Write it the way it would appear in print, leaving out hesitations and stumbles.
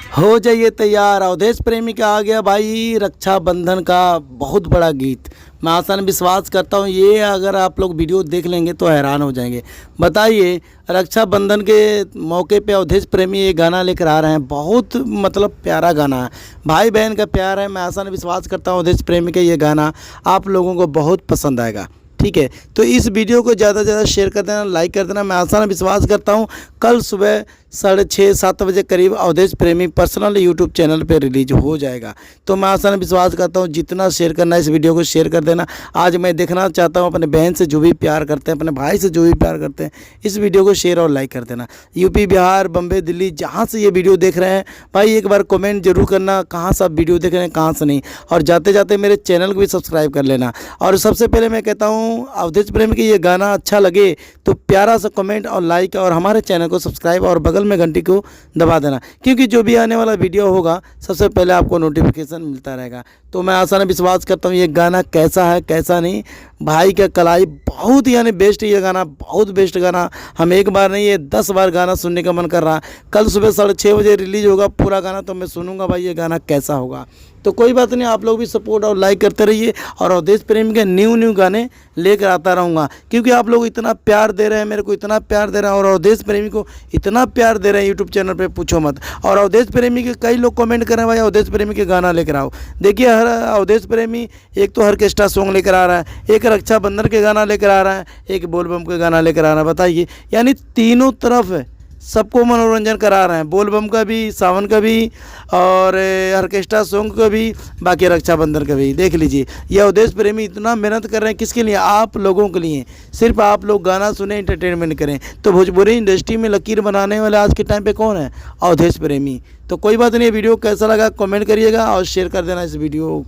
हो जाइए तैयार, अवधेश प्रेमी का आ गया भाई रक्षाबंधन का बहुत बड़ा गीत। मैं आसान विश्वास करता हूँ ये अगर आप लोग वीडियो देख लेंगे तो हैरान हो जाएंगे। बताइए, रक्षाबंधन के मौके पे अवधेश प्रेमी ये गाना लेकर आ रहे हैं। बहुत मतलब प्यारा गाना है, भाई बहन का प्यार है। मैं आसान विश्वास करता हूँ अवधेश प्रेमी का ये गाना आप लोगों को बहुत पसंद आएगा। ठीक है, तो इस वीडियो को ज़्यादा से ज़्यादा शेयर कर देना, लाइक कर देना। मैं आसान विश्वास करता हूँ कल सुबह 6:30-7 बजे करीब अवधेश प्रेमी पर्सनल यूट्यूब चैनल पे रिलीज हो जाएगा। तो मैं आसान विश्वास करता हूँ जितना शेयर करना है इस वीडियो को शेयर कर देना। आज मैं देखना चाहता हूँ अपने बहन से जो भी प्यार करते हैं, अपने भाई से जो भी प्यार करते हैं, इस वीडियो को शेयर और लाइक कर देना। यूपी, बिहार, बम्बई, दिल्ली, जहाँ से ये वीडियो देख रहे हैं भाई एक बार कमेंट जरूर करना कहाँ से आप वीडियो देख रहे हैं, कहाँ से नहीं। और जाते जाते मेरे चैनल को भी सब्सक्राइब कर लेना। और सबसे पहले मैं कहता हूँ अवधेश प्रेमी की ये गाना अच्छा लगे तो प्यारा सा कमेंट और लाइक और हमारे चैनल को सब्सक्राइब और बगल में घंटी को दबा देना, क्योंकि जो भी आने वाला वीडियो होगा सबसे पहले आपको नोटिफिकेशन मिलता रहेगा। तो मैं आसान विश्वास करता हूँ ये गाना कैसा है कैसा नहीं, भाई का कलाई बहुत यानी बेस्ट है। ये गाना बहुत बेस्ट गाना, हम एक बार नहीं ये 10 बार गाना सुनने का मन कर रहा है। कल सुबह 6:30 बजे रिलीज होगा पूरा गाना, तो मैं सुनूंगा भाई ये गाना कैसा होगा। तो कोई बात नहीं, आप लोग भी सपोर्ट और लाइक करते रहिए और अवधेश प्रेमी के न्यू गाने लेकर आता रहूँगा, क्योंकि आप लोग इतना प्यार दे रहे हैं, मेरे को इतना प्यार दे रहे हैं और अवधेश प्रेमी को इतना प्यार दे रहे हैं यूट्यूब चैनल पे पूछो मत। और अवधेश प्रेमी के कई लोग कमेंट कर रहे हैं भाई अवधेश प्रेमी के गाना लेकर आओ। देखिए हर अवधेश प्रेमी एक तो ऑर्केस्ट्रा सॉन्ग लेकर आ रहा है, एक रक्षाबंधन के गाना लेकर आ रहा है, एक बोल बम के गाना लेकर आ रहा है। बताइए, यानी तीनों तरफ सबको मनोरंजन करा रहे हैं, बोल बम का भी, सावन का भी और ऑर्केस्ट्रा सॉन्ग का भी, बाकी रक्षाबंधन का भी। देख लीजिए ये अवधेश प्रेमी इतना मेहनत कर रहे हैं किसके लिए, आप लोगों के लिए। सिर्फ आप लोग गाना सुने, एंटरटेनमेंट करें। तो भोजपुरी इंडस्ट्री में लकीर बनाने वाले आज के टाइम पे कौन है, अवधेश प्रेमी। तो कोई बात नहीं, वीडियो कैसा लगा कमेंट करिएगा और शेयर कर देना इस वीडियो।